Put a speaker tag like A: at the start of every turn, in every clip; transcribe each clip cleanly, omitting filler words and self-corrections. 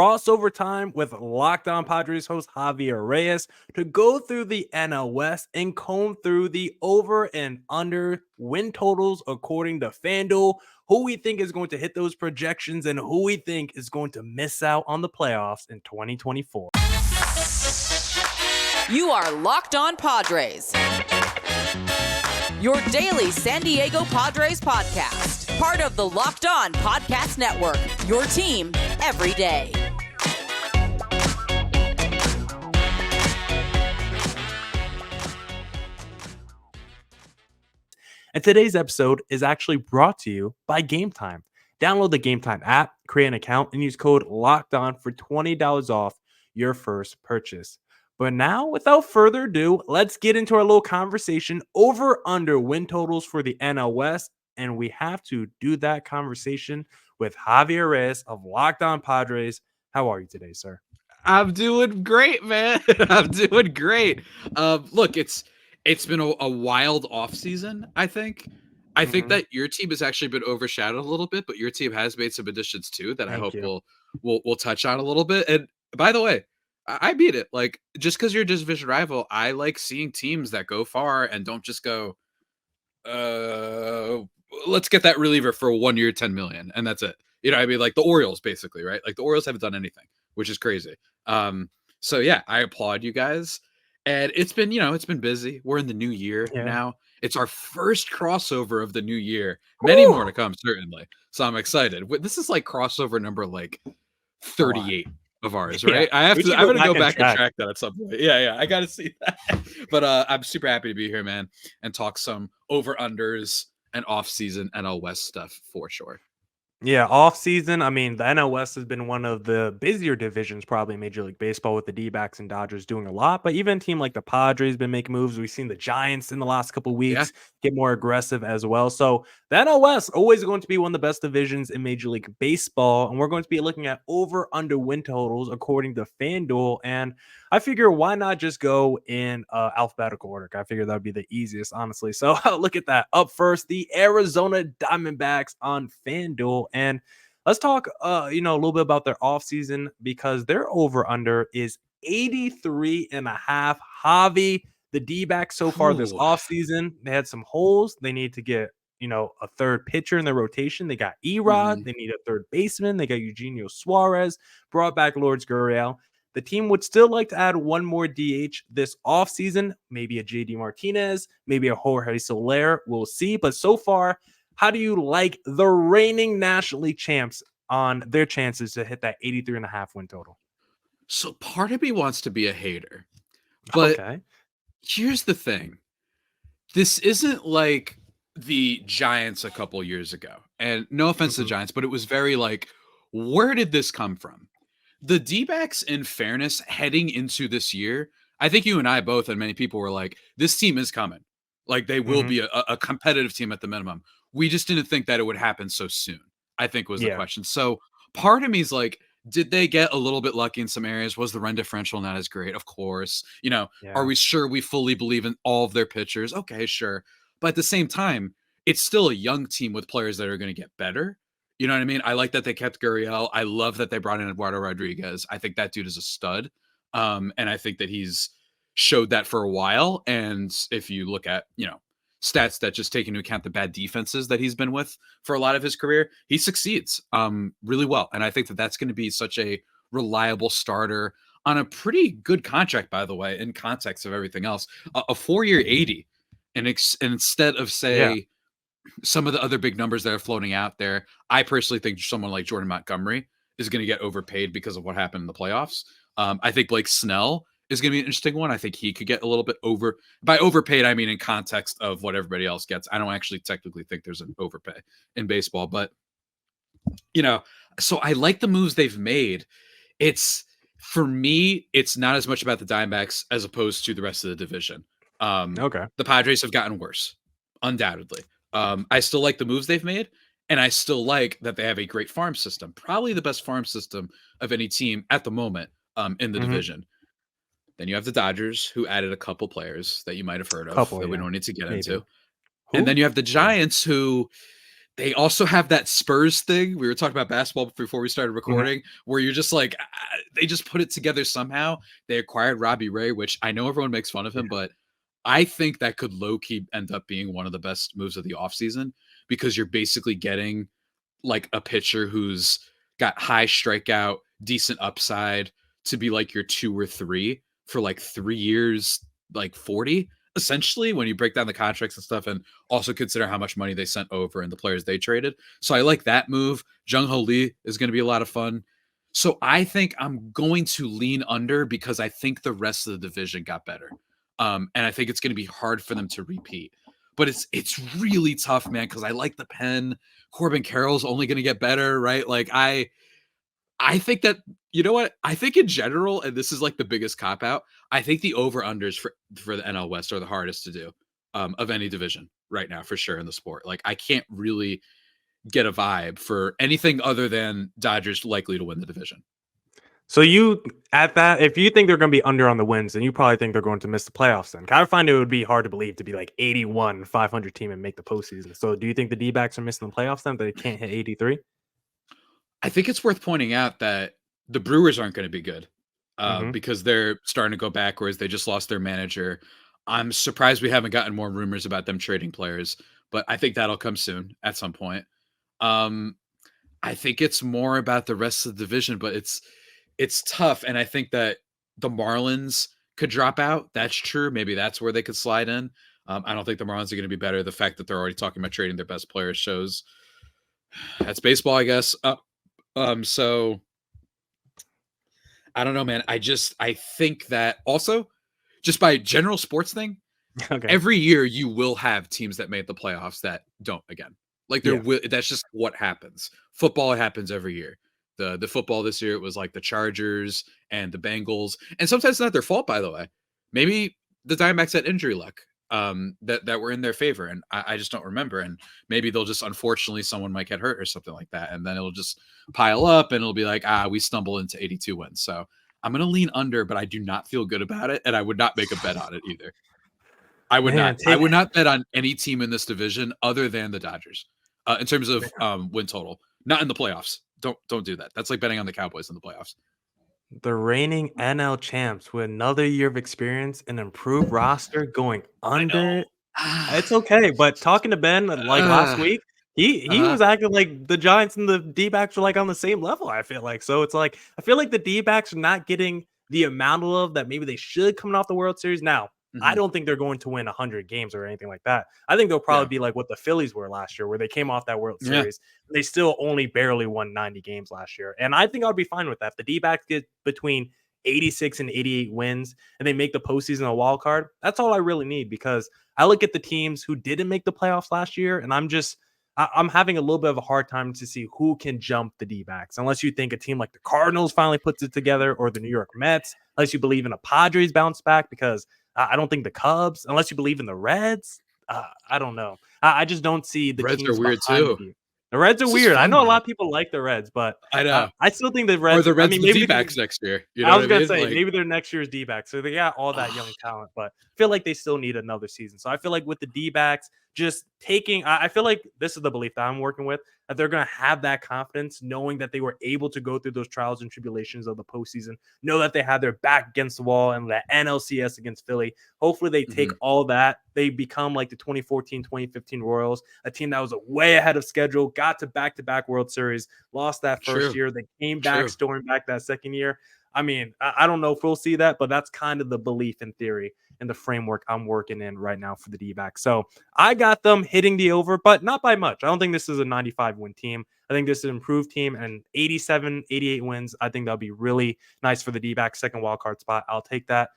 A: crossover time with Locked On Padres host Javier Reyes to go through the NL West and comb through the over and under win totals according to FanDuel, who we think is going to hit those projections and who we think is going to miss out on the playoffs in 2024.
B: You are Locked On Padres, your daily San Diego Padres podcast, part of the Locked On Podcast Network, your team every day.
A: And today's episode is actually brought to you by Game Time. Download the Game Time app, create an account, and use code LOCKEDON for $20 off your first purchase. But now, without further ado, let's get into our little conversation over under win totals for the NL West. And we have to do that conversation with Javier Reyes of Locked On Padres. How are you today, sir?
C: I'm doing great, man. I'm doing great. Look, it's been a wild offseason, I think. I think that your team has actually been overshadowed a little bit, but your team has made some additions too that I hope we'll touch on a little bit. And by the way, I beat it. Like, just because you're a division rival, I like seeing teams that go far and don't just go, let's get that reliever for 1 year, 10 million. And that's it. You know what I mean? Like the Orioles, basically, right? Like the Orioles haven't done anything, which is crazy. So yeah, I applaud you guys. And it's been busy. We're in the new year now. It's our first crossover of the new year. Many more to come, certainly. So I'm excited. This is like crossover number like 38 of ours, right? I'm gonna go back and track that at some point. Yeah, I gotta see that. But I'm super happy to be here, man, and talk some over-unders and off-season NL West stuff for sure.
A: Yeah, off season. I mean, the NL West has been one of the busier divisions, probably in Major League Baseball, with the D-backs and Dodgers doing a lot. But even a team like the Padres been making moves. We've seen the Giants in the last couple of weeks get more aggressive as well. So the NL West always going to be one of the best divisions in Major League Baseball, and we're going to be looking at over/under win totals according to FanDuel. And I figure why not just go in alphabetical order? I figure that would be the easiest, honestly. So look at that. Up first, the Arizona Diamondbacks on FanDuel. And let's talk, a little bit about their offseason because their over-under is 83.5. Javi, the D-backs so far this offseason, they had some holes. They need to get, a third pitcher in their rotation. They got Erod. They need a third baseman. They got Eugenio Suarez. Brought back Lourdes Gurriel. The team would still like to add one more DH this offseason, maybe a JD Martinez, maybe a Jorge Soler. We'll see. But so far, how do you like the reigning National League champs on their chances to hit that 83.5 win total?
C: So part of me wants to be a hater. But here's the thing. This isn't like the Giants a couple years ago. And no offense to the Giants, but it was very like, where did this come from? The D-backs, in fairness, heading into this year, I think you and I both and many people were like, this team is coming. Like they will be a competitive team at the minimum. We just didn't think that it would happen so soon, I think was the question. So part of me is like, did they get a little bit lucky in some areas? Was the run differential not as great? Of course. Are we sure we fully believe in all of their pitchers? Okay, sure. But at the same time, it's still a young team with players that are going to get better. You know what I mean? I like that they kept Gurriel. I love that they brought in Eduardo Rodriguez. I think that dude is a stud. And I think that he's showed that for a while. And if you look at, stats that just take into account the bad defenses that he's been with for a lot of his career, he succeeds really well. And I think that that's going to be such a reliable starter on a pretty good contract, by the way, in context of everything else. A 4-year 80. And instead of, say, some of the other big numbers that are floating out there, I personally think someone like Jordan Montgomery is going to get overpaid because of what happened in the playoffs. I think Blake Snell is going to be an interesting one. I think he could get a little bit by overpaid, I mean in context of what everybody else gets. I don't actually technically think there's an overpay in baseball, but so I like the moves they've made. For me, it's not as much about the Diamondbacks as opposed to the rest of the division. The Padres have gotten worse, undoubtedly. I still like the moves they've made, and I still like that they have a great farm system, probably the best farm system of any team at the moment in the division. Then you have the Dodgers, who added a couple players that you might have heard of that we don't need to get into. And then you have the Giants, who they also have that Spurs thing. We were talking about basketball before we started recording, where you're just like, they just put it together somehow. They acquired Robbie Ray, which I know everyone makes fun of him, but I think that could low-key end up being one of the best moves of the offseason, because you're basically getting like a pitcher who's got high strikeout, decent upside to be like your 2 or 3 for like 3 years, like 40, essentially, when you break down the contracts and stuff, and also consider how much money they sent over and the players they traded. So I like that move. Jung Ho Lee is going to be a lot of fun. So I think I'm going to lean under, because I think the rest of the division got better. And I think it's going to be hard for them to repeat. But it's really tough, man, because I like the pen. Corbin Carroll's only going to get better, right? Like I think that, you know what? I think in general, and this is like the biggest cop out, I think the over-unders for the NL West are the hardest to do of any division right now, for sure, in the sport. Like I can't really get a vibe for anything other than Dodgers likely to win the division.
A: So you at that, if you think they're going to be under on the wins, then you probably think they're going to miss the playoffs. Then I find it would be hard to believe to be like 81, 500 team and make the postseason. So do you think the D-backs are missing the playoffs then? They can't hit 83?
C: I think it's worth pointing out that the Brewers aren't going to be good because they're starting to go backwards. They just lost their manager. I'm surprised we haven't gotten more rumors about them trading players, but I think that'll come soon at some point. I think it's more about the rest of the division, but it's tough. And I think that the Marlins could drop out. That's true. Maybe that's where they could slide in. I don't think the Marlins are going to be better. The fact that they're already talking about trading their best players shows that's baseball, I guess. So I don't know, man. I think that also just by general sports thing, every year you will have teams that made the playoffs that don't again. Like that's just what happens. Football, it happens every year. The football this year, it was like the Chargers and the Bengals. And sometimes it's not their fault, by the way. Maybe the Diamondbacks had injury luck that were in their favor. And I just don't remember. And maybe they'll just, unfortunately, someone might get hurt or something like that. And then it'll just pile up and it'll be like, we stumble into 82 wins. So I'm going to lean under, but I do not feel good about it. And I would not make a bet on it either. I would not bet on any team in this division other than the Dodgers in terms of win total, not in the playoffs. Don't do that. That's like betting on the Cowboys in the playoffs.
A: The reigning NL champs with another year of experience and improved roster going under. It's okay. But talking to Ben like last week, he was acting like the Giants and the D-backs were like on the same level, I feel like. So it's like I feel like the D-backs are not getting the amount of love that maybe they should coming off the World Series. Now, I don't think they're going to win 100 games or anything like that. I think they'll probably be like what the Phillies were last year, where they came off that World Series. They still only barely won 90 games last year. And I think I'd be fine with that. If the D-backs get between 86 and 88 wins and they make the postseason a wild card, that's all I really need, because I look at the teams who didn't make the playoffs last year, and I'm having a little bit of a hard time to see who can jump the D-backs, unless you think a team like the Cardinals finally puts it together, or the New York Mets, unless you believe in a Padres bounce back, because I don't think the Cubs, unless you believe in the Reds. I don't know. I just don't see the
C: Reds
A: teams
C: are weird too.
A: The Reds are weird. I know a lot of people like the Reds, but
C: I know.
A: I still think the Reds.
C: Or the Reds
A: maybe
C: D-backs next year. You know
A: I was
C: going to
A: say maybe they're next year's D-backs. So they got all that young talent, but I feel like they still need another season. So I feel like with the D-backs, just taking, I feel like this is the belief that I'm working with, that they're going to have that confidence, knowing that they were able to go through those trials and tribulations of the postseason, know that they had their back against the wall and the NLCS against Philly. Hopefully they take all that. They become like the 2014, 2015 Royals, a team that was way ahead of schedule, got to back-to-back World Series, lost that first year. They came back, storming back that second year. I mean, I don't know if we'll see that, but that's kind of the belief in theory and the framework I'm working in right now for the D-backs. So I got them hitting the over, but not by much. I don't think this is a 95-win team. I think this is an improved team, and 87, 88 wins, I think that'll be really nice for the D-backs, second wildcard spot. I'll take that.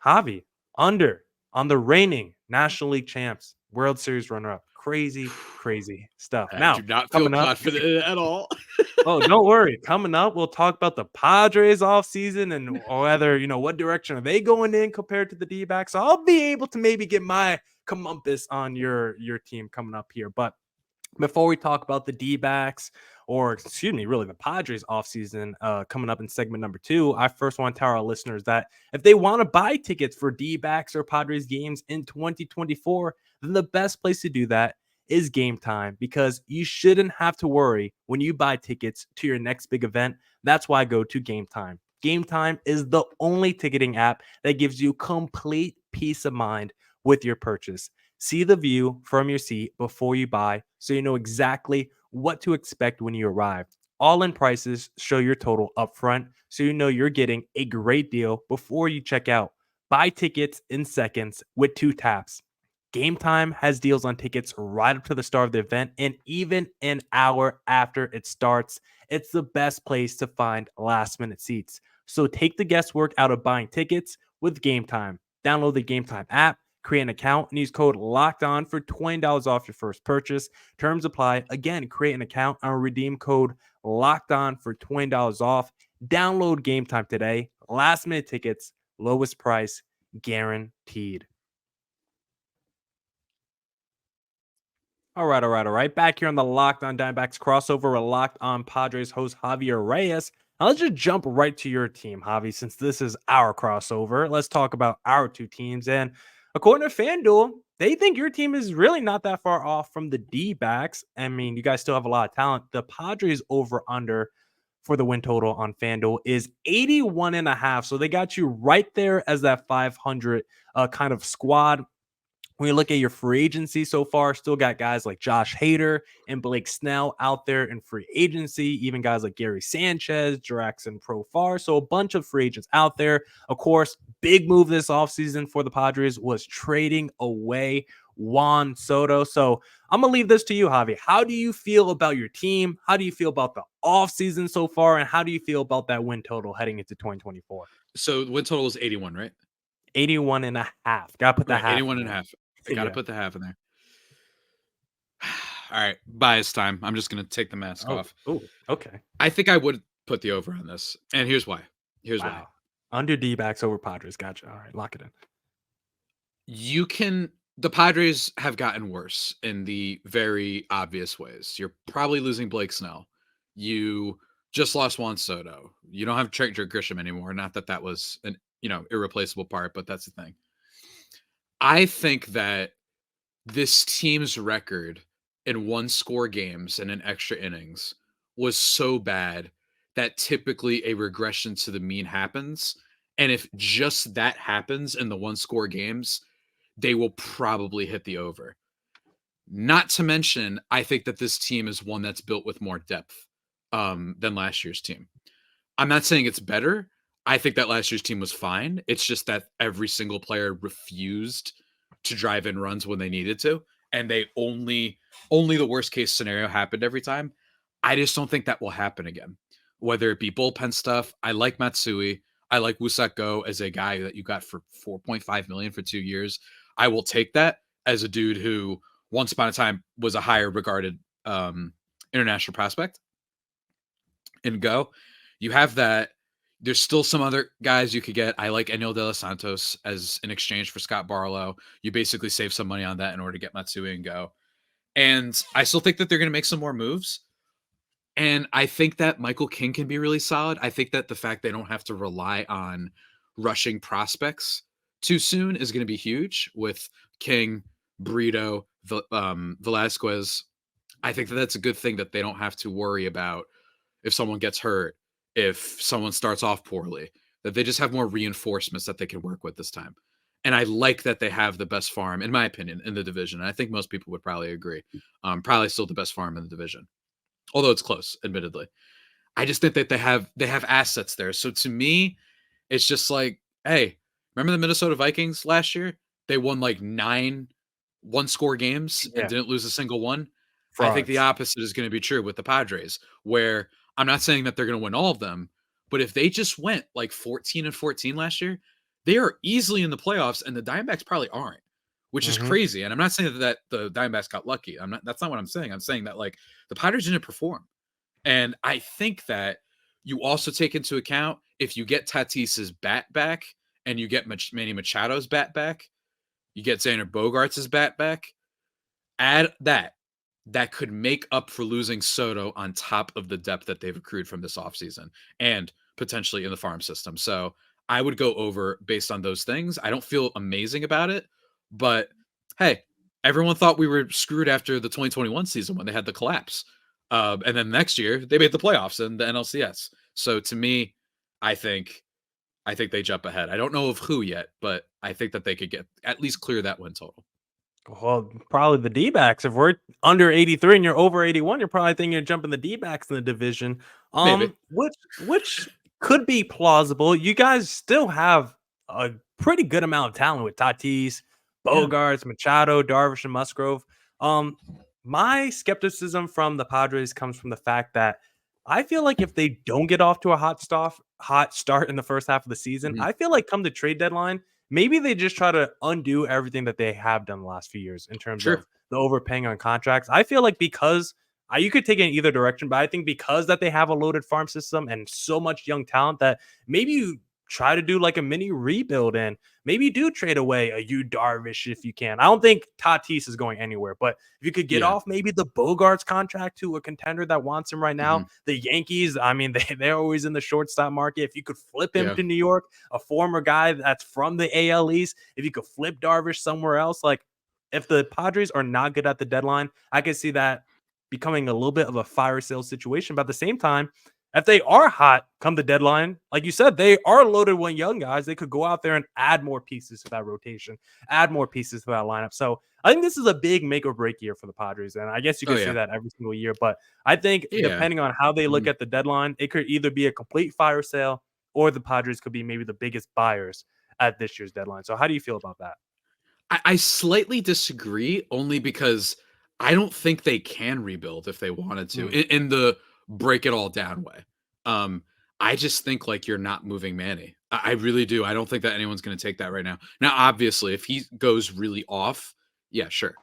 A: Javi, under on the reigning National League champs, World Series runner-up. Crazy stuff.
C: I
A: now,
C: do not feel confident at all.
A: Oh, don't worry. Coming up, we'll talk about the Padres offseason and whether, what direction are they going in compared to the D-backs. So I'll be able to maybe get my comeuppance on your team coming up here. But before we talk about the D-backs, or really the Padres offseason coming up in segment number 2, I first want to tell our listeners that if they want to buy tickets for D-backs or Padres games in 2024, then the best place to do that is Game Time, because you shouldn't have to worry when you buy tickets to your next big event. That's why I go to Game Time. Game Time is the only ticketing app that gives you complete peace of mind with your purchase. See the view from your seat before you buy so you know exactly what to expect when you arrive. All in prices show your total upfront so you know you're getting a great deal before you check out. Buy tickets in seconds with 2 taps. Game Time has deals on tickets right up to the start of the event and even an hour after it starts. It's the best place to find last minute seats. So take the guesswork out of buying tickets with Game Time. Download the Game Time app, create an account, and use code Locked On for $20 off your first purchase. Terms apply. Again, create an account and redeem code Locked On for $20 off. Download Game Time today. Last minute tickets, lowest price, guaranteed. All right. Back here on the Locked On Diamondbacks crossover with Locked On Padres host Javier Reyes. Now let's just jump right to your team, Javi, since this is our crossover. Let's talk about our two teams. And according to FanDuel, they think your team is really not that far off from the D-backs. I mean, you guys still have a lot of talent. The Padres over-under for the win total on FanDuel is 81.5. So they got you right there as that 500 kind of squad. When you look at your free agency so far, still got guys like Josh Hader and Blake Snell out there in free agency, even guys like Gary Sanchez, Juraxen Profar. So a bunch of free agents out there. Of course, big move this offseason for the Padres was trading away Juan Soto. So I'm going to leave this to you, Javi. How do you feel about your team? How do you feel about the offseason so far? And how do you feel about that win total heading into 2024?
C: So the win total is 81, right?
A: 81.5. Got to put that half.
C: 81.5. I got to put the half in there. All right. Bias time. I'm just going to take the mask off.
A: Oh, okay.
C: I think I would put the over on this. And here's why. Why.
A: Under D-backs over Padres. Gotcha. All right. Lock it in.
C: The Padres have gotten worse in the very obvious ways. You're probably losing Blake Snell. You just lost Juan Soto. You don't have Trent Grisham anymore. Not that was an irreplaceable part, but that's the thing. I think that this team's record in one-score games and in extra innings was so bad that typically a regression to the mean happens. And if just that happens in the one-score games, they will probably hit the over. Not to mention, I think that this team is one that's built with more depth than last year's team. I'm not saying it's better. I think that last year's team was fine. It's just that every single player refused to drive in runs when they needed to. And they only the worst case scenario happened every time. I just don't think that will happen again. Whether it be bullpen stuff, I like Matsui. I like Woo-Suk Go as a guy that you got for $4.5 million for 2 years. I will take that as a dude who once upon a time was a higher regarded international prospect. And Go, you have that. There's still some other guys you could get. I like Enel De Los Santos as an exchange for Scott Barlow. You basically save some money on that in order to get Matsui and Go. And I still think that they're going to make some more moves. And I think that Michael King can be really solid. I think that the fact they don't have to rely on rushing prospects too soon is going to be huge with King, Brito, Velasquez. I think that that's a good thing that they don't have to worry about if someone gets hurt, if someone starts off poorly, that they just have more reinforcements that they can work with this time. And I like that they have the best farm, in my opinion, in the division. And I think most people would probably agree. Probably still the best farm in the division, although it's close, admittedly. I just think that they have assets there. So to me, it's just like, hey, remember the Minnesota Vikings last year? They won like 9 one-score games and didn't lose a single one. Frauds. I think the opposite is going to be true with the Padres, where I'm not saying that they're going to win all of them, but if they just went like 14-14 last year, they are easily in the playoffs, and the Diamondbacks probably aren't, which is crazy. And I'm not saying that the Diamondbacks got lucky. That's not what I'm saying. I'm saying that like the Padres didn't perform. And I think that you also take into account if you get Tatis's bat back and you get Manny Machado's bat back, you get Xander Bogaerts' bat back, add that could make up for losing Soto on top of the depth that they've accrued from this offseason and potentially in the farm system. So I would go over based on those things. I don't feel amazing about it, but hey, everyone thought we were screwed after the 2021 season when they had the collapse. And then next year they made the playoffs and the NLCS. So to me, I think they jump ahead. I don't know of who yet, but I think that they could get at least clear that win total.
A: Well, probably the D-backs. If we're under 83 and you're over 81, you're probably thinking you're jumping the D-backs in the division.
C: Maybe.
A: Which could be plausible. You guys still have a pretty good amount of talent with Tatis, Bogarts, Machado, Darvish, and Musgrove. My skepticism from the Padres comes from the fact that I feel like if they don't get off to a hot start in the first half of the season, I feel like come the trade deadline, maybe they just try to undo everything that they have done the last few years in terms of the overpaying on contracts. I feel like because you could take it in either direction, but I think because that they have a loaded farm system and so much young talent that maybe you try to do like a mini rebuild and maybe do trade away a Yu Darvish if you can. I don't think Tatis is going anywhere, but if you could get off maybe the Bogarts contract to a contender that wants him right now, the Yankees, I mean, they're always in the shortstop market. If you could flip him to New York, a former guy that's from the AL East, if you could flip Darvish somewhere else, like if the Padres are not good at the deadline, I could see that becoming a little bit of a fire sale situation. But at the same time, if they are hot come the deadline, like you said, they are loaded with young guys. They could go out there and add more pieces to that rotation, add more pieces to that lineup. So I think this is a big make or break year for the Padres. And I guess you could say that every single year. But I think depending on how they look at the deadline, it could either be a complete fire sale or the Padres could be maybe the biggest buyers at this year's deadline. So how do you feel about that?
C: I slightly disagree only because I don't think they can rebuild if they wanted to in the break it all down way. I just think like you're not moving Manny. I really do. I don't think that anyone's going to take that right now. Now, obviously, if he goes really off, yeah, sure.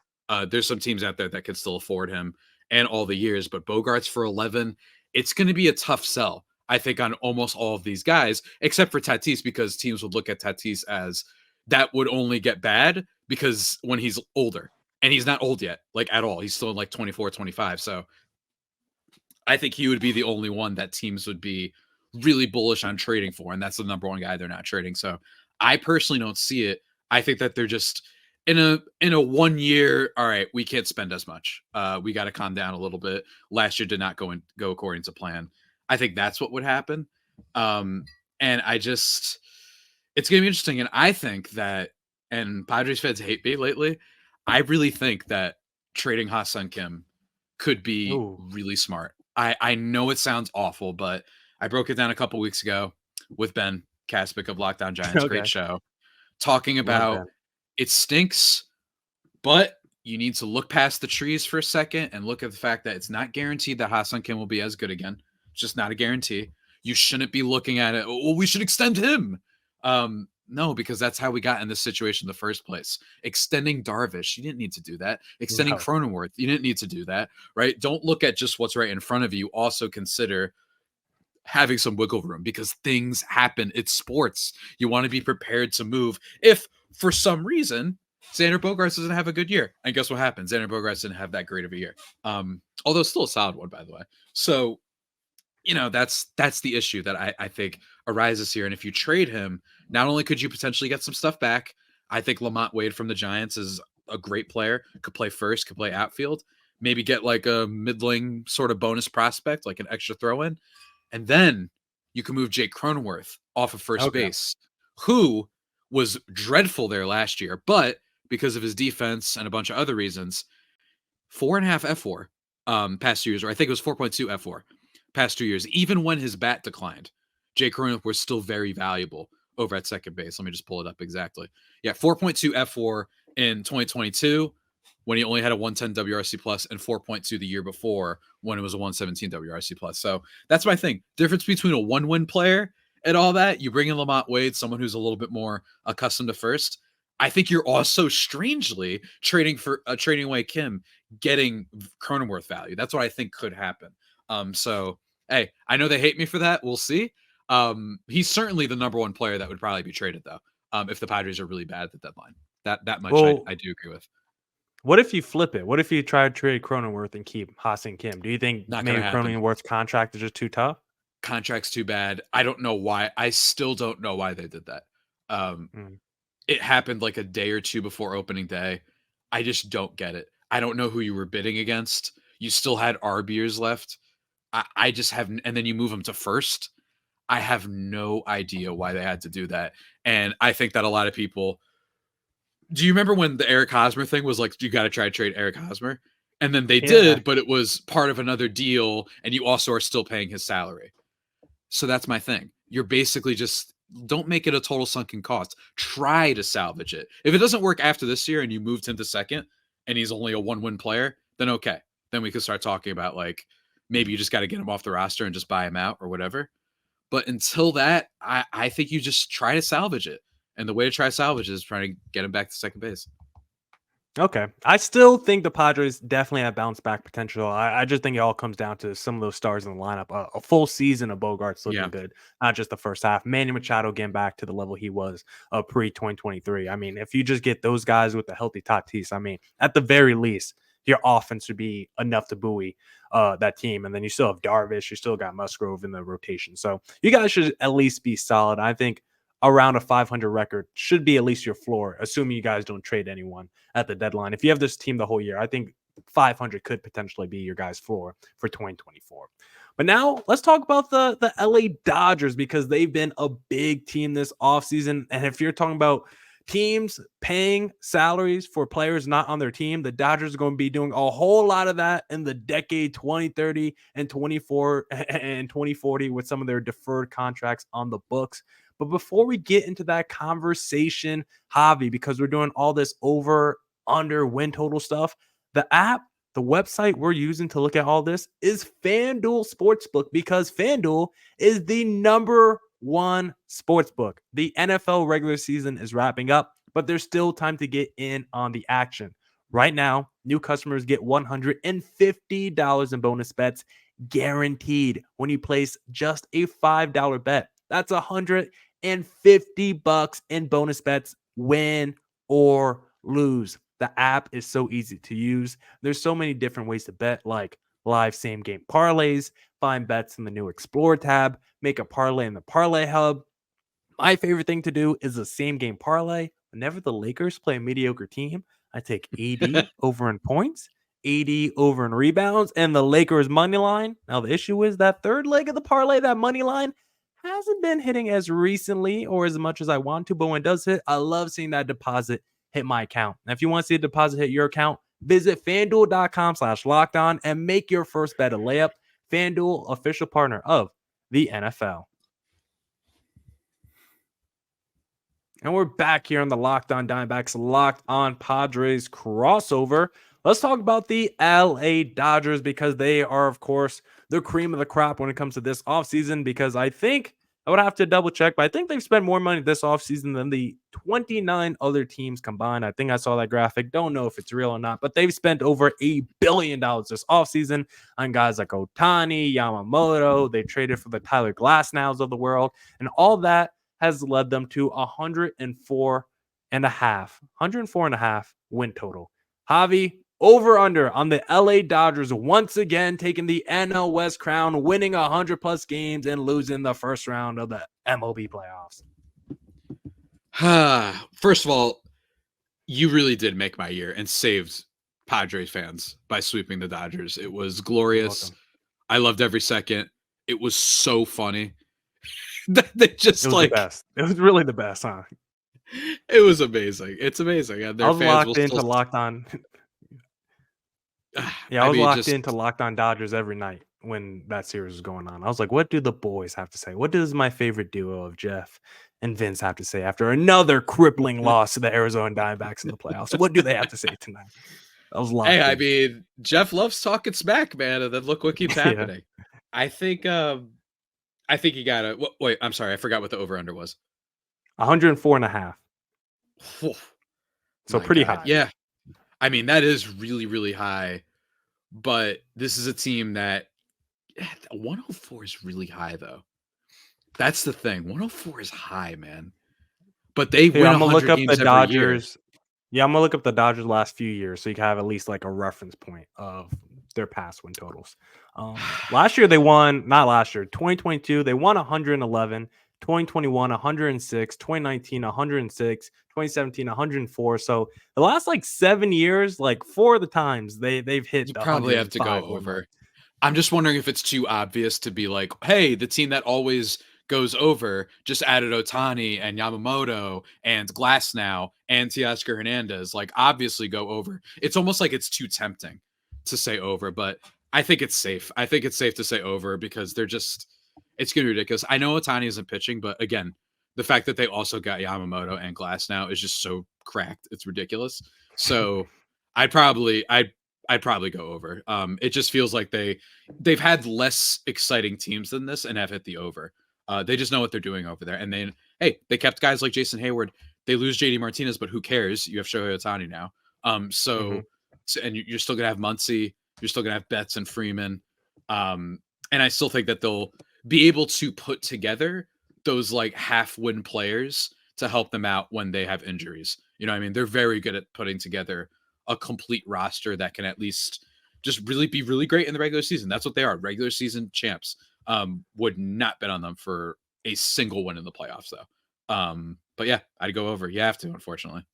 C: There's some teams out there that can still afford him and all the years, but Bogarts for 11, it's going to be a tough sell, I think, on almost all of these guys, except for Tatis, because teams would look at Tatis as that would only get bad because when he's older, and he's not old yet, like at all. He's still like 24, 25. So I think he would be the only one that teams would be really bullish on trading for. And that's the number one guy they're not trading. So I personally don't see it. I think that they're just in a 1 year. All right, we can't spend as much. We got to calm down a little bit. Last year did not go according to plan. I think that's what would happen. And it's going to be interesting. And I think that, and Padres fans hate me lately, I really think that trading Ha-Seong Kim could be really smart. I know it sounds awful, but I broke it down a couple weeks ago with Ben Kaspick of Locked On Giants. Great show. Talking about it stinks, but you need to look past the trees for a second and look at the fact that it's not guaranteed that Ha-Seong Kim will be as good again. It's just not a guarantee. You shouldn't be looking at it, well, we should extend him. No, because that's how we got in this situation in the first place. Extending Darvish, you didn't need to do that. Extending Cronenworth, you didn't need to do that, right? Don't look at just what's right in front of you. Also consider having some wiggle room because things happen. It's sports. You want to be prepared to move. If for some reason Xander Bogaerts doesn't have a good year, and guess what happens? Xander Bogaerts didn't have that great of a year. Although still a solid one, by the way. So, that's the issue that I think arises here. And if you trade him, not only could you potentially get some stuff back, I think Lamont Wade from the Giants is a great player, could play first, could play outfield, maybe get like a middling sort of bonus prospect, like an extra throw in. And then you can move Jake Cronenworth off of first base, who was dreadful there last year, but because of his defense and a bunch of other reasons, 4.5 F4 past 2 years, or I think it was 4.2 F4 past 2 years. Even when his bat declined, Jake Cronenworth was still very valuable over at second base. Let me just pull it up exactly. Yeah, 4.2 F4 in 2022 when he only had a 110 WRC plus, and 4.2 the year before when it was a 117 WRC plus. So that's my thing. Difference between a one-win player and all that, you bring in Lamont Wade, someone who's a little bit more accustomed to first. I think you're also strangely trading away Kim, getting Cronenworth value. That's what I think could happen. So hey, I know they hate me for that. We'll see. He's certainly the number one player that would probably be traded though. If the Padres are really bad at the deadline, that much I do agree with.
A: What if you flip it? What if you try to trade Cronenworth and keep Ha-Seong Kim? Do you think maybe Cronenworth's contract is just too tough?
C: Contract's too bad. I don't know why. I still don't know why they did that. It happened like a day or two before opening day. I just don't get it. I don't know who you were bidding against. You still had RBers left. I just haven't. And then you move them to first. I have no idea why they had to do that. And I think that a lot of people, do you remember when the Eric Hosmer thing was like, you got to try to trade Eric Hosmer? And then they did, but it was part of another deal. And you also are still paying his salary. So that's my thing. You're basically just, don't make it a total sunken cost. Try to salvage it. If it doesn't work after this year and you moved him to second and he's only a 1-win player, then okay. Then we could start talking about like, maybe you just got to get him off the roster and just buy him out or whatever. But until that, I think you just try to salvage it. And the way to try to salvage is trying to get him back to second base.
A: Okay. I still think the Padres definitely have bounce back potential. I just think it all comes down to some of those stars in the lineup. A full season of Bogarts looking good, not just the first half. Manny Machado getting back to the level he was pre-2023. I mean, if you just get those guys with a healthy Tatis, I mean, at the very least, your offense would be enough to buoy that team. And then you still have Darvish. You still got Musgrove in the rotation. So you guys should at least be solid. I think around a 500 record should be at least your floor, assuming you guys don't trade anyone at the deadline. If you have this team the whole year, I think 500 could potentially be your guys' floor for 2024. But now let's talk about the LA Dodgers, because they've been a big team this offseason. And if you're talking about teams paying salaries for players not on their team, the Dodgers are going to be doing a whole lot of that in the decade 2030 and 24 and 2040 with some of their deferred contracts on the books. But before we get into that conversation, Javi, because we're doing all this over, under, win total stuff, the website we're using to look at all this is FanDuel Sportsbook, because FanDuel is the number one sportsbook. The NFL regular season is wrapping up, but there's still time to get in on the action. Right now, new customers get $150 in bonus bets guaranteed when you place just a $5 bet. That's $150 in bonus bets, win or lose. The app is so easy to use. There's so many different ways to bet, like live same game parlays, find bets in the new Explore tab, make a parlay in the Parlay Hub. My favorite thing to do is the same game parlay. Whenever the Lakers play a mediocre team, I take AD over in points, AD over in rebounds, and the Lakers money line. Now the issue is that third leg of the parlay, that money line, hasn't been hitting as recently or as much as I want to, but when it does hit, I love seeing that deposit hit my account. Now, if you want to see a deposit hit your account, visit FanDuel.com/lockedon and make your first bet a layup. FanDuel, official partner of the NFL. And we're back here on the Locked On Diamondbacks, Locked On Padres crossover. Let's talk about the LA Dodgers, because they are, of course, the cream of the crop when it comes to this offseason, because I think I would have to double check, but I think they've spent more money this offseason than the 29 other teams combined. I think I saw that graphic. Don't know if it's real or not, but they've spent over $1 billion this offseason on guys like Ohtani, Yamamoto. They traded for the Tyler Glasnows of the world, and all that has led them to 104.5 win total. Javi, over under on the LA Dodgers once again taking the NL West crown, winning 100+ games and losing the first round of the MLB playoffs.
C: First of all, you really did make my year and saved Padres fans by sweeping the Dodgers. It was glorious. I loved every second. It was so funny. They just, it was like
A: the best. It was really the best, huh?
C: It was amazing. It's amazing. And
A: I was locked into Locked On. Yeah, I was locked into Locked On Dodgers every night when that series was going on. I was like, what do the boys have to say? What does my favorite duo of Jeff and Vince have to say after another crippling loss to the Arizona Diamondbacks in the playoffs? What do they have to say tonight? I was locked in.
C: I mean, Jeff loves talking smack, man, and then look what keeps happening. I think you got it. Wait, I'm sorry. I forgot what the over-under was.
A: 104.5. So pretty high.
C: Yeah. I mean, that is really, really high. But this is a team that 104 is really high, though. That's the thing. 104 is high, man. But they win 100 games every year.
A: Yeah, I'm going to look up the Dodgers last few years so you can have at least like a reference point of their past win totals. Last year, 2022, they won 111. 2021, 106, 2019, 106, 2017, 104. So the last like 7 years, like 4 of the times they've hit.
C: You probably have to go over. I'm just wondering if it's too obvious to be like, hey, the team that always goes over, just added Ohtani and Yamamoto and Glasnow and Teoscar Hernandez, like obviously go over. It's almost like it's too tempting to say over, but I think it's safe. I think it's safe to say over because it's going to be ridiculous. I know Ohtani isn't pitching, but again, the fact that they also got Yamamoto and Glasnow is just so cracked. It's ridiculous. So I'd probably go over. It just feels like they've had less exciting teams than this and have hit the over. They just know what they're doing over there. And they kept guys like Jason Hayward. They lose JD Martinez, but who cares? You have Shohei Ohtani now. And you're still gonna have Muncy. You're still gonna have Betts and Freeman. And I still think that they'll be able to put together those like half-win players to help them out when they have injuries. You know what I mean? They're very good at putting together a complete roster that can at least just really be really great in the regular season. That's what they are. Regular season champs. Would not bet on them for a single win in the playoffs though. But yeah, I'd go over. You have to, unfortunately.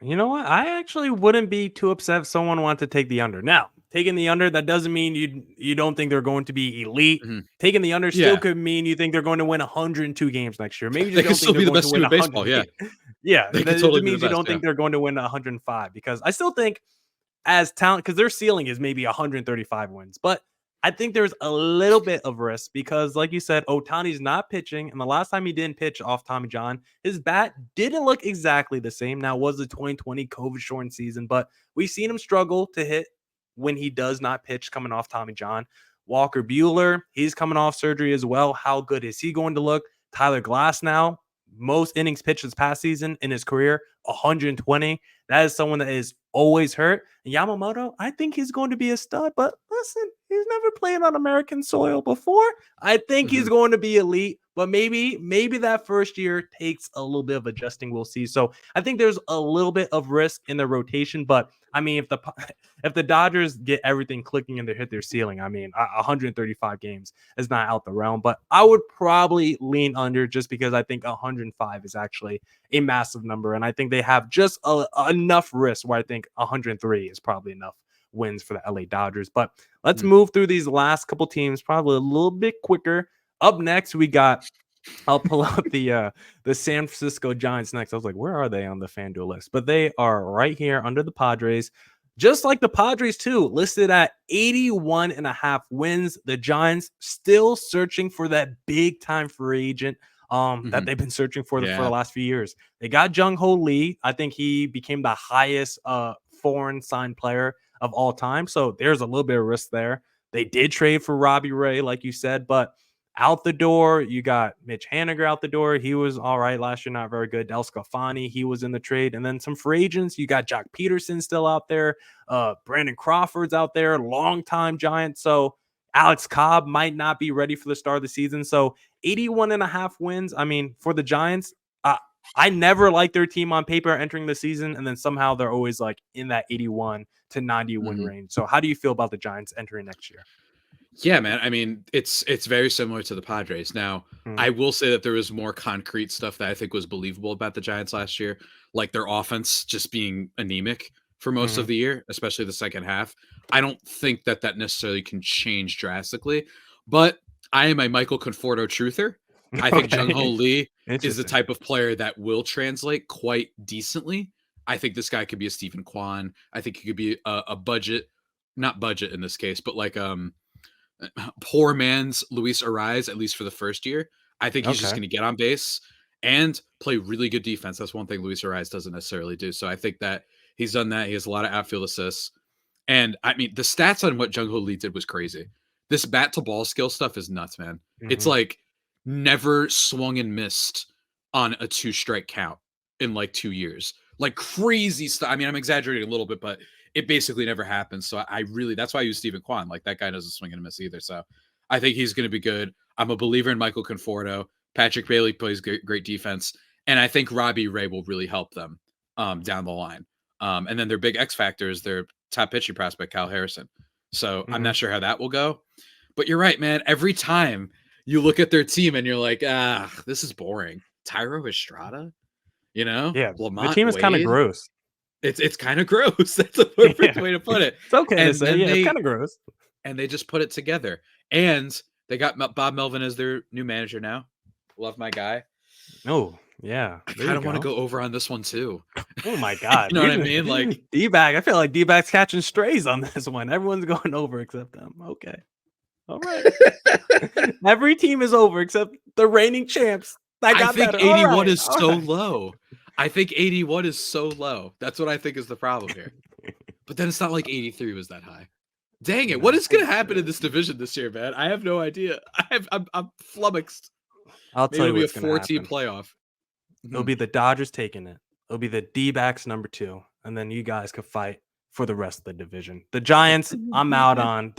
A: You know what? I actually wouldn't be too upset if someone wanted to take the under. Now, taking the under, that doesn't mean you don't think they're going to be elite. Taking the under still could mean you think they're going to win 102 games next year. Maybe you just don't think they're going to win 100. Baseball, yeah, it totally means you don't think they're going to win 105 because I still think as talent, because their ceiling is maybe 135 wins, but I think there's a little bit of risk because, like you said, Ohtani's not pitching. And the last time he didn't pitch off Tommy John, his bat didn't look exactly the same. Now, was the 2020 COVID-shortened season, but we've seen him struggle to hit when he does not pitch coming off Tommy John. Walker Buehler, he's coming off surgery as well. How good is he going to look? Tyler Glasnow, most innings pitched this past season in his career, 120. That is someone that is always hurt. And Yamamoto, I think he's going to be a stud, but listen, he's never played on American soil before. I think he's going to be elite, but maybe that first year takes a little bit of adjusting. We'll see. So I think there's a little bit of risk in the rotation, but I mean, if the Dodgers get everything clicking and they hit their ceiling, I mean, 135 games is not out the realm, but I would probably lean under just because I think 105 is actually a massive number. And I think they have just enough risk where I think 103 is probably enough wins for the LA Dodgers. But let's move through these last couple teams probably a little bit quicker. Up next, we got, I'll pull up the San Francisco Giants next. I was like, where are they on the FanDuel list? But they are right here under the Padres. Just like the Padres, too, listed at 81.5 wins. The Giants still searching for that big-time free agent that they've been searching for the last few years. They got Jung-Ho Lee. I think he became the highest foreign signed player of all time. So there's a little bit of risk there. They did trade for Robbie Ray, like you said, but out the door, you got Mitch Haniger out the door. He was all right last year, not very good. Del Scafani, he was in the trade. And then some free agents. You got Jock Peterson still out there. Brandon Crawford's out there, longtime Giant. So Alex Cobb might not be ready for the start of the season. So 81.5 wins. I mean, for the Giants, I never liked their team on paper entering the season. And then somehow they're always like in that 81 to 90 win range. So how do you feel about the Giants entering next year?
C: Yeah, man. I mean, it's very similar to the Padres. Now, I will say that there was more concrete stuff that I think was believable about the Giants last year, like their offense just being anemic for most of the year, especially the second half. I don't think that necessarily can change drastically, but I am a Michael Conforto truther. I think Jung-Ho Lee is the type of player that will translate quite decently. I think this guy could be a Stephen Kwan. I think he could be a budget, not budget in this case, but like poor man's Luis Ariz, at least for the first year. I think he's just going to get on base and play really good defense. That's one thing Luis Ariz doesn't necessarily do. So I think that he's done that. He has a lot of outfield assists. And I mean, the stats on what Jung-Ho Lee did was crazy. This bat to ball skill stuff is nuts, man. It's like never swung and missed on a 2-strike count in like 2 years. Like crazy stuff. I mean, I'm exaggerating a little bit, but it basically never happens. So that's why I use Stephen Kwan. Like that guy doesn't swing and miss either. So I think he's going to be good. I'm a believer in Michael Conforto. Patrick Bailey plays great defense. And I think Robbie Ray will really help them down the line. And then their big X factor is their top pitching prospect, Kyle Harrison. So I'm not sure how that will go, but you're right, man. Every time you look at their team and you're like, this is boring. Tyro Estrada, you know?
A: Yeah.
C: Lamont
A: the team is kind of gross.
C: It's kind of gross. That's a perfect way to put it.
A: It's okay to say. Yeah, it's kind of gross.
C: And they just put it together. And They got Bob Melvin as their new manager now. Love my guy.
A: Oh, yeah.
C: I kind of want to go over on this one too.
A: Oh my God.
C: You know what I mean? Like
A: D-back. I feel like D-back's catching strays on this one. Everyone's going over except them. Okay. All right. Every team is over except the reigning champs.
C: I think
A: better.
C: 81 is so low. I think 81 is so low. That's what I think is the problem here. But then it's not like 83 was that high. Dang it. What is going to happen in this division this year, man? I have no idea. I'm flummoxed.
A: I'll tell you what's going to happen.
C: It'll be a 4-team playoff.
A: It'll be the Dodgers taking it. It'll be the D-backs number 2. And then you guys could fight for the rest of the division. The Giants, I'm out on.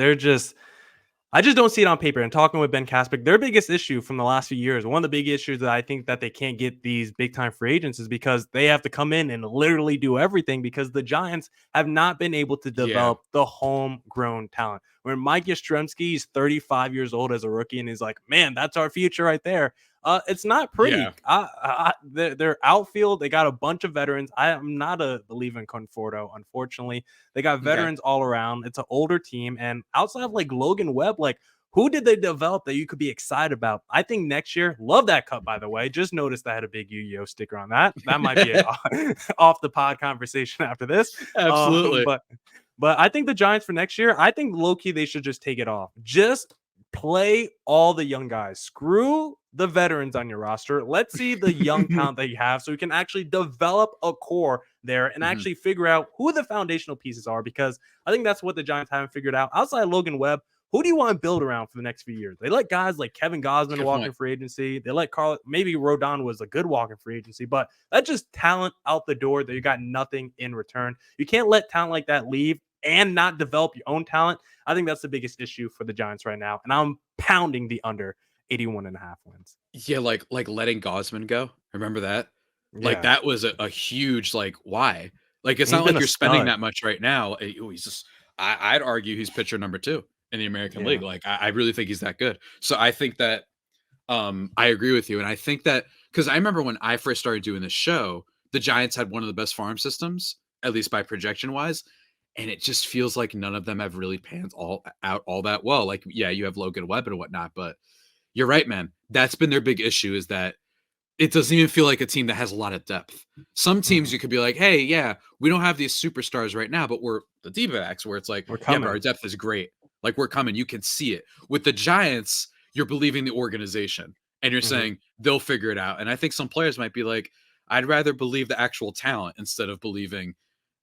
A: I just don't see it on paper. And talking with Ben Kaspick, their biggest issue from the last few years, one of the big issues that I think that they can't get these big time free agents is because they have to come in and literally do everything because the Giants have not been able to develop the homegrown talent. When Mike Yastrzemski is 35 years old as a rookie and he's like, man, that's our future right there. It's not pretty. Their outfield, they got a bunch of veterans. I am not a believer in Conforto, unfortunately. They got veterans all around. It's an older team. And outside of like Logan Webb, like who did they develop that you could be excited about? I think next year, love that cut, by the way. Just noticed I had a big Yu-Gi-Oh sticker on that. That might be an off the pod conversation after this.
C: Absolutely.
A: But I think the Giants for next year, I think low-key they should just take it off. Just play all the young guys. Screw the veterans on your roster. Let's see the young talent that you have so we can actually develop a core there and actually figure out who the foundational pieces are, because I think that's what the Giants haven't figured out. Outside of Logan Webb, who do you want to build around for the next few years? They let guys like Kevin Gausman walk in free agency. They let maybe Rodon was a good walk in free agency, but that's just talent out the door that you got nothing in return. You can't let talent like that leave and not develop your own talent. I think that's the biggest issue for the Giants right now. And I'm pounding the under 81.5 wins.
C: Yeah, like letting Gausman go. Remember that? Like that was a huge why? Like it's not like you're spending that much right now. He's just I'd argue he's pitcher number 2 in the American League. Like I really think he's that good. So I think that I agree with you. And I think that because I remember when I first started doing this show, the Giants had one of the best farm systems, at least by projection wise. And it just feels like none of them have really panned out all that well. Like, yeah, you have Logan Webb and whatnot, but you're right, man. That's been their big issue, is that it doesn't even feel like a team that has a lot of depth. Some teams you could be like, hey, yeah, we don't have these superstars right now, but we're the D-backs where it's like, but our depth is great. Like we're coming. You can see it. With the Giants, you're believing the organization and you're saying they'll figure it out. And I think some players might be like, I'd rather believe the actual talent instead of believing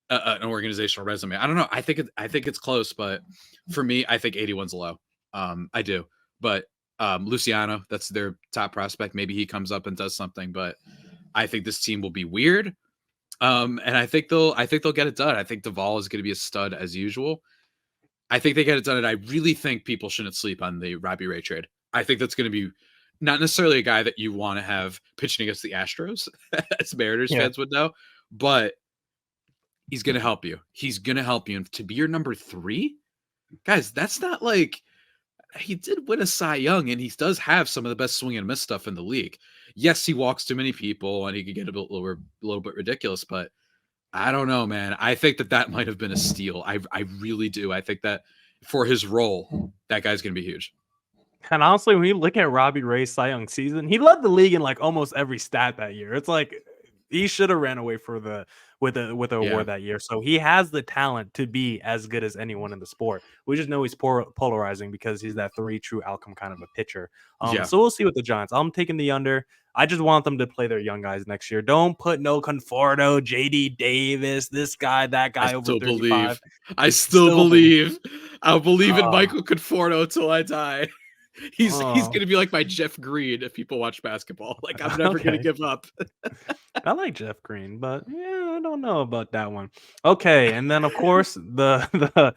C: an organizational resume. I don't know. I think it's close, but for me, I think 81's low. I do, but Luciano, that's their top prospect. Maybe he comes up and does something, but I think this team will be weird. And I think they'll get it done. I think Duvall is going to be a stud as usual. I think they get it done, and I really think people shouldn't sleep on the Robbie Ray trade. I think that's going to be not necessarily a guy that you want to have pitching against the Astros, as Mariners fans would know, but he's going to help you. He's going to help you. And to be your number 3, guys, that's not like he did win a Cy Young, and he does have some of the best swing and miss stuff in the league. Yes, he walks too many people, and he could get a little bit ridiculous, but I don't know, man. I think that might have been a steal. I really do. I think that for his role, that guy's going to be huge.
A: And honestly, when you look at Robbie Ray's Cy Young season, he led the league in like almost every stat that year. It's like he should have ran away with the award that year. So he has the talent to be as good as anyone in the sport. We just know he's polarizing because he's that 3 true outcome kind of a pitcher. So we'll see with the Giants. I'm taking the under. I just want them to play their young guys next year. Don't put no Conforto, JD Davis, this guy, that guy over 35.
C: I still believe. I'll believe in Michael Conforto till I die. He's going to be like my Jeff Green if people watch basketball. Like, I'm never going to give up.
A: I like Jeff Green, but yeah, I don't know about that one. Okay, and then of course the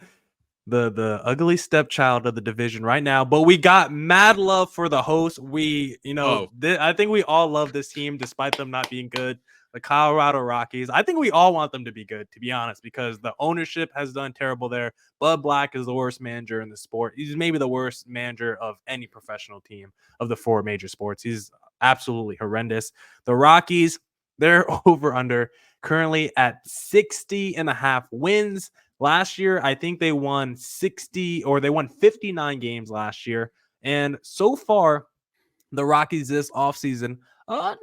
A: ugly stepchild of the division right now, but we got mad love for the host. I think we all love this team despite them not being good. The Colorado Rockies. I think we all want them to be good, to be honest, because the ownership has done terrible there. Bud Black is the worst manager in the sport. He's maybe the worst manager of any professional team of the 4 major sports. He's absolutely horrendous. The Rockies, they're over under currently at 60.5 wins. Last year, I think they won 59 games last year. And so far, the Rockies this offseason, not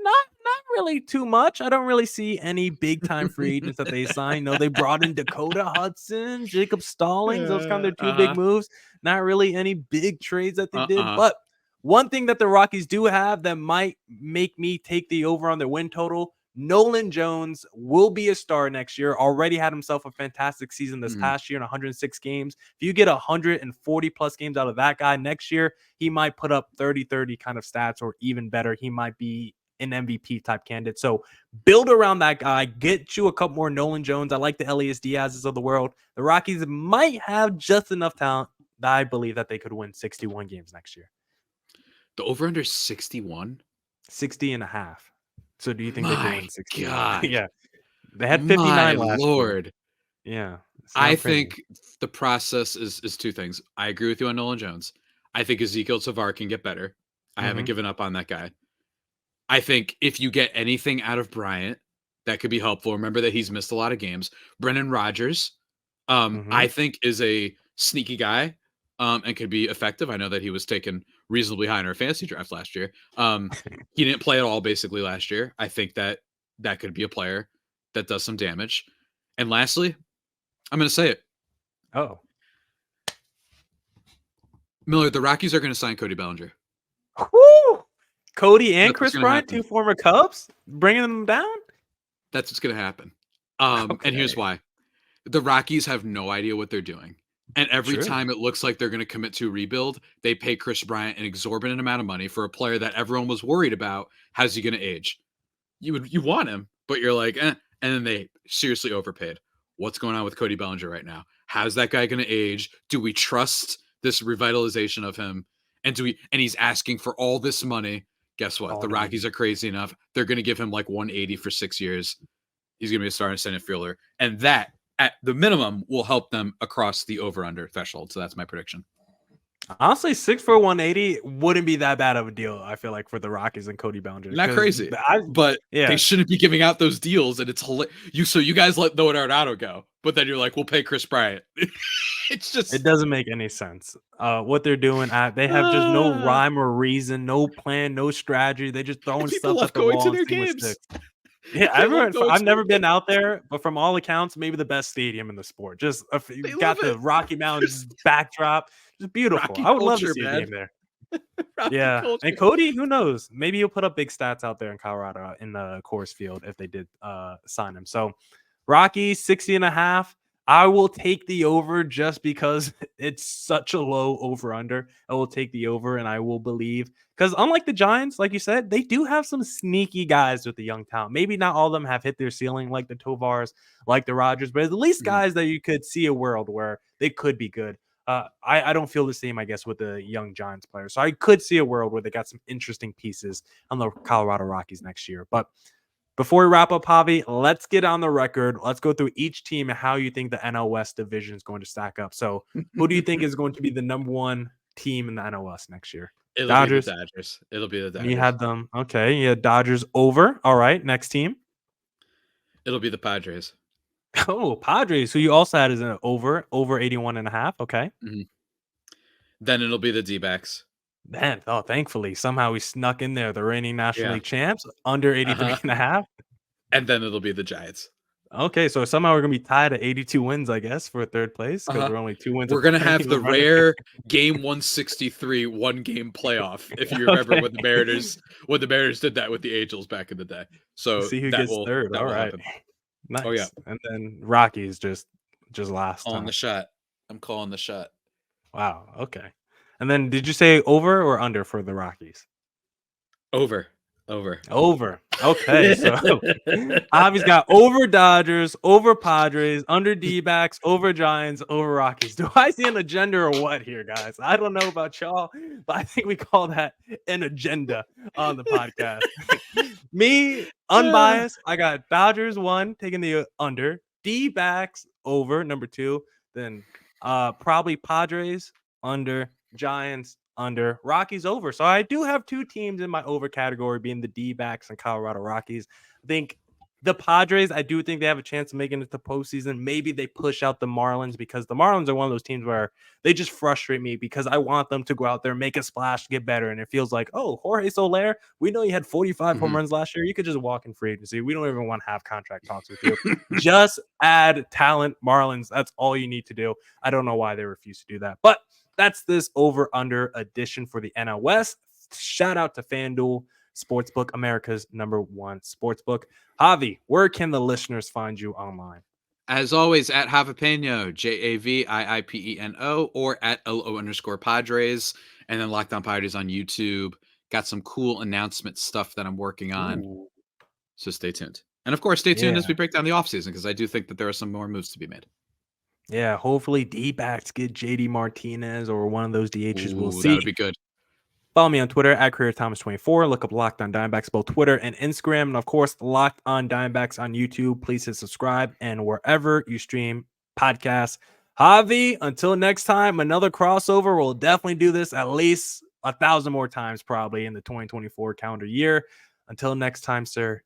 A: really too much. I don't really see any big time free agents that they signed. No, they brought in Dakota Hudson, Jacob Stallings. Those kind of their two big moves. Not really any big trades that they did. But one thing that the Rockies do have that might make me take the over on their win total, Nolan Jones will be a star next year. Already had himself a fantastic season this past year in 106 games. If you get 140 plus games out of that guy next year, he might put up 30-30 kind of stats, or even better, he might be an MVP type candidate. So build around that guy, get you a couple more Nolan Jones. I like the Elias Diaz's of the world. The Rockies might have just enough talent that I believe that they could win 61 games next year.
C: The over under 61?
A: 60 and a half. So do you think they could win 60?
C: God.
A: Yeah. They had 59 last
C: Lord.
A: year. Yeah.
C: I think the process is two things. I agree with you on Nolan Jones. I think Ezekiel Tovar can get better. I haven't given up on that guy. I think if you get anything out of Bryant, that could be helpful. Remember that he's missed a lot of games. Brendan Rodgers, I think, is a sneaky guy and could be effective. I know that he was taken reasonably high in our fantasy draft last year. He didn't play at all basically last year. I think that could be a player that does some damage. And lastly, I'm going to say it.
A: Oh.
C: Millard, the Rockies are going to sign Cody Bellinger.
A: Woo! Cody and Chris Bryant, two former Cubs, bringing them down?
C: That's what's going to happen. And here's why. The Rockies have no idea what they're doing. And every time it looks like they're going to commit to a rebuild, they pay Chris Bryant an exorbitant amount of money for a player that everyone was worried about. How's he going to age? You want him, but you're like, eh. And then they seriously overpaid. What's going on with Cody Bellinger right now? How's that guy going to age? Do we trust this revitalization of him? And he's asking for all this money. Guess what? The Rockies are crazy enough. They're going to give him like 180 for 6 years. He's going to be a starting center fielder. And that, at the minimum, will help them across the over-under threshold. So that's my prediction.
A: Honestly, 6 for 180 wouldn't be that bad of a deal, I feel like, for the Rockies and Cody Bellinger.
C: Not crazy. But they shouldn't be giving out those deals. And it's so you guys let Noah Arenado go. But then you're like, we'll pay Chris Bryant. It's just,
A: it doesn't make any sense. What they're doing, they have just no rhyme or reason, no plan, no strategy. They just throwing stuff at the wall. To their games. Yeah, I've never been out there, but from all accounts, maybe the best stadium in the sport. Just you got the Rocky Mountains backdrop, just beautiful.
C: Rocky
A: I would love
C: culture,
A: to see a game there.
C: Yeah, culture.
A: And Cody, who knows? Maybe he'll put up big stats out there in Colorado in the Coors Field if they did sign him. So Rocky 60 and a half. I will take the over just because it's such a low over-under. I will take the over, and I will believe. Because unlike the Giants, like you said, they do have some sneaky guys with the young talent. Maybe not all of them have hit their ceiling like the Tovars, like the Rodgers, but at least guys that you could see a world where they could be good. I don't feel the same, I guess, with the young Giants players. So I could see a world where they got some interesting pieces on the Colorado Rockies next year. But before we wrap up, Javi, let's get on the record. Let's go through each team and how you think the NL West division is going to stack up. So who do you think is going to be the number one team in the NL West next year?
C: Dodgers. Be the Dodgers. It'll be the Dodgers.
A: You had them. Okay. Yeah, Dodgers over. All right. Next team.
C: It'll be the Padres.
A: Oh, Padres, who you also had as an over 81 and a half. Okay.
C: Then it'll be the D-backs.
A: Man, thankfully, somehow we snuck in there. The reigning National League champs, under 83 and a half.
C: And then it'll be the Giants.
A: Okay, so somehow we're going to be tied at 82 wins, I guess, for third place because we're only 2 wins.
C: We're going to have the rare game 163 one-game playoff, if you remember when the Mariners did that with the Angels back in the day. So
A: see who gets third. All right. Nice.
C: Oh, yeah.
A: And then Rockies just last
C: calling the shot. I'm calling the shot.
A: Wow, okay. And then did you say over or under for the Rockies?
C: Over.
A: Okay, so Javi's got over Dodgers, over Padres, under D-backs, over Giants, over Rockies. Do I see an agenda or what here, guys? I don't know about y'all, but I think we call that an agenda on the podcast. Me, unbiased, I got Dodgers 1, taking the under, D-backs over, number 2, then probably Padres under, Giants under, Rockies over. So I do have 2 teams in my over category, being the D-backs and Colorado Rockies. I think The Padres, I do think they have a chance of making it to postseason. Maybe they push out the Marlins because the Marlins are one of those teams where they just frustrate me because I want them to go out there, make a splash, get better. And it feels like, oh, Jorge Soler, we know you had 45 home runs last year. You could just walk in free agency. We don't even want to have contract talks with you. Just add talent, Marlins. That's all you need to do. I don't know why they refuse to do that. But that's this over-under edition for the NL West. Shout out to FanDuel Sportsbook, America's #1 sportsbook. Javi, where can the listeners find you online?
C: As always, at Javipeno, JAVIIPENO, or at LO_Padres, and then Locked On Padres on YouTube. Got some cool announcement stuff that I'm working on. Ooh. So stay tuned. And of course, stay tuned as we break down the offseason, because I do think that there are some more moves to be made.
A: Yeah, hopefully D-backs get JD Martinez or one of those DHs. We'll see.
C: That'd be good.
A: Follow me on Twitter at CareerThomas24. Look up Locked On Diamondbacks, both Twitter and Instagram. And of course, Locked On Diamondbacks on YouTube. Please hit subscribe and wherever you stream podcasts. Javi, until next time, another crossover. We'll definitely do this at least 1,000 more times probably in the 2024 calendar year. Until next time, sir,